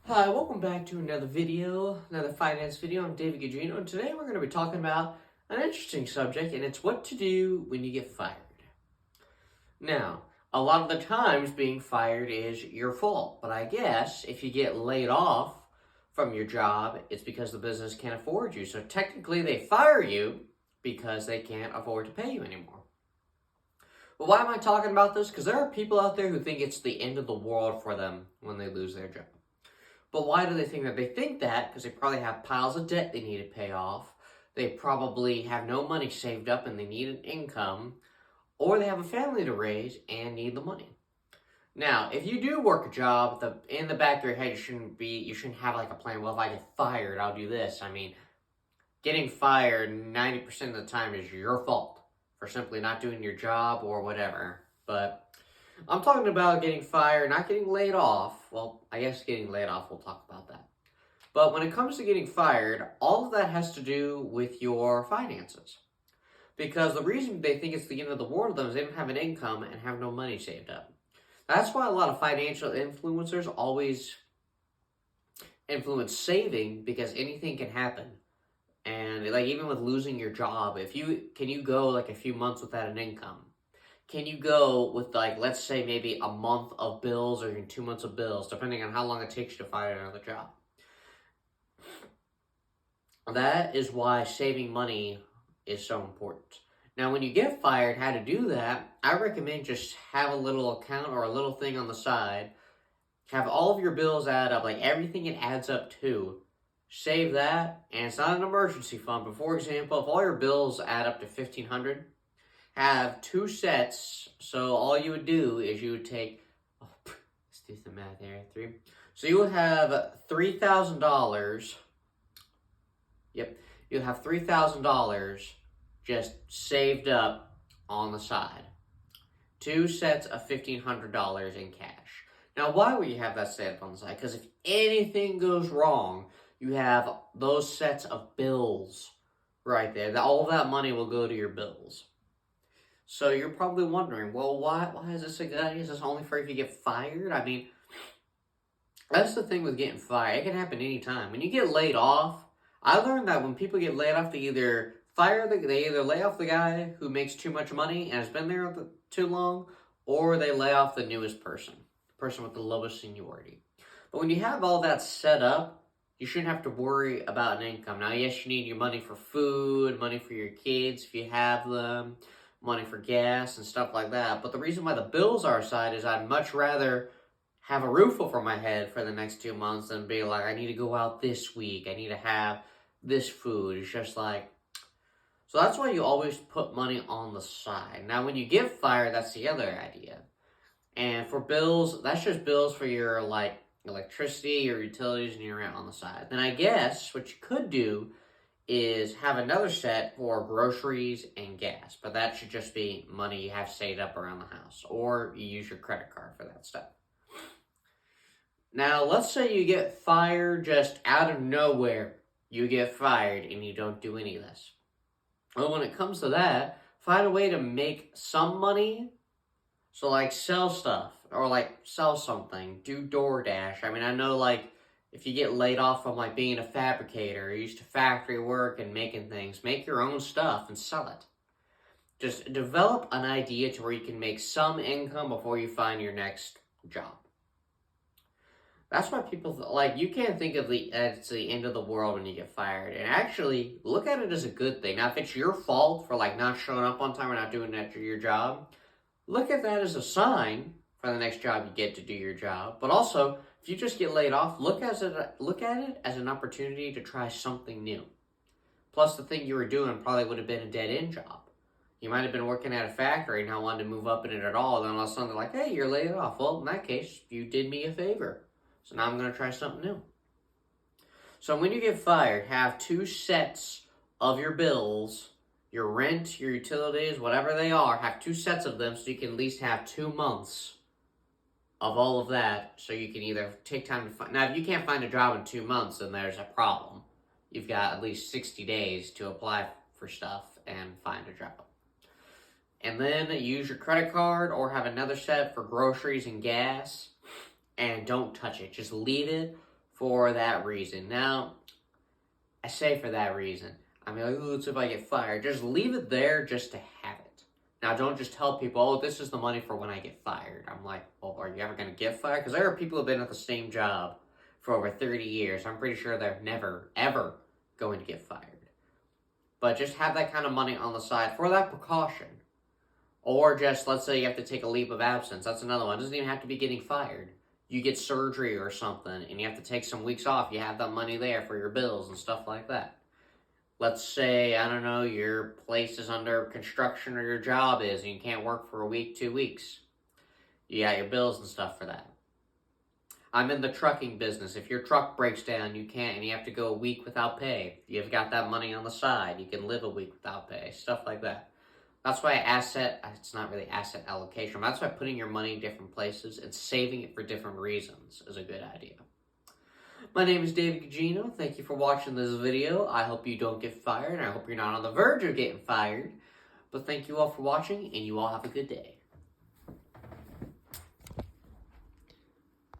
Hi, welcome back to another video, another finance video. I'm David Gugino, and today we're going to be talking about an interesting subject, and it's what to do when you get fired. Now, a lot of the times being fired is your fault, but I guess if you get laid off from your job, it's because the business can't afford you. So technically, they fire you because they can't afford to pay you anymore. But why am I talking about this? Because there are people out there who think it's the end of the world for them when they lose their job. But why do they think that? They think that because they probably have piles of debt they need to pay off. They probably have no money saved up and they need an income. Or they have a family to raise and need the money. Now, if you do work a job, in the back of your head, you shouldn't have like a plan. Well, if I get fired, I'll do this. I mean, getting fired 90% of the time is your fault for simply not doing your job or whatever. But I'm talking about getting fired, not getting laid off. Well, I guess getting laid off, we'll talk about that. But when it comes to getting fired, all of that has to do with your finances. Because the reason they think it's the end of the world to them is they don't have an income and have no money saved up. That's why a lot of financial influencers always influence saving, because anything can happen. And like even with losing your job, can you go like a few months without an income? Can you go with like, let's say maybe a month of bills or even 2 months of bills, depending on how long it takes you to find another job? That is why saving money is so important. Now, when you get fired, how to do that, I recommend just have a little account or a little thing on the side. Have all of your bills add up, like everything it adds up to. Save that, and it's not an emergency fund, but for example, if all your bills add up to $1,500, have two sets. So all you would do is you would take, let's do some math here, three. So you would have $3,000. Yep, you'll have $3,000 just saved up on the side. Two sets of $1,500 in cash. Now, why would you have that saved on the side? Because if anything goes wrong, you have those sets of bills right there. All of that money will go to your bills. So you're probably wondering, well, why is this a good idea? Is this only for if you get fired? I mean, that's the thing with getting fired. It can happen anytime. When you get laid off, I learned that when people get laid off, they either lay off the guy who makes too much money and has been there too long, or they lay off the newest person, the person with the lowest seniority. But when you have all that set up, you shouldn't have to worry about an income. Now, yes, you need your money for food, money for your kids if you have them, money for gas and stuff like that. But the reason why the bills are aside is I'd much rather have a roof over my head for the next 2 months than be like, I need to go out this week. I need to have this food. It's just like, so that's why you always put money on the side. Now, when you get fired, that's the other idea. And for bills, that's just bills for your like electricity, your utilities, and your rent on the side. Then I guess what you could do is have another set for groceries and gas, but that should just be money you have saved up around the house, or you use your credit card for that stuff. Now, let's say you get fired just out of nowhere. You get fired and you don't do any of this. Well, when it comes to that, find a way to make some money. So, like, sell stuff or, like, sell something. Do DoorDash. I mean, I know, like, if you get laid off from, like, being a fabricator, used to factory work and making things, make your own stuff and sell it. Just develop an idea to where you can make some income before you find your next job. That's why people, like, you can't think of it's the end of the world when you get fired. And actually, look at it as a good thing. Now, if it's your fault for, like, not showing up on time or not doing your job, look at that as a sign for the next job you get to do your job. But also, if you just get laid off, look at it as an opportunity to try something new. Plus, the thing you were doing probably would have been a dead-end job. You might have been working at a factory and not wanting to move up in it at all. Then all of a sudden they're like, hey, you're laid off. Well, in that case, you did me a favor. So now I'm going to try something new. So when you get fired, have two sets of your bills, your rent, your utilities, whatever they are, have two sets of them so you can at least have 2 months of all of that, so you can either take time to find. Now, if you can't find a job in 2 months, then there's a problem. You've got at least 60 days to apply for stuff and find a job. And then use your credit card or have another set for groceries and gas, and don't touch it. Just leave it for that reason. Now, I say for that reason. I mean, like, let's if I get fired. Just leave it there just to have it. Now, don't just tell people, oh, this is the money for when I get fired. I'm like, well, are you ever going to get fired? Because there are people who have been at the same job for over 30 years. I'm pretty sure they're never, ever going to get fired. But just have that kind of money on the side for that precaution. Or just, let's say you have to take a leave of absence. That's another one. It doesn't even have to be getting fired. You get surgery or something, and you have to take some weeks off. You have that money there for your bills and stuff like that. Let's say, I don't know, your place is under construction or your job is, and you can't work for a week, 2 weeks. You got your bills and stuff for that. I'm in the trucking business. If your truck breaks down, you can't, and you have to go a week without pay. You've got that money on the side. You can live a week without pay, stuff like that. That's why it's not really asset allocation. That's why putting your money in different places and saving it for different reasons is a good idea. My name is David Gugino. Thank you for watching this video. I hope you don't get fired. I hope you're not on the verge of getting fired. But thank you all for watching, and you all have a good day.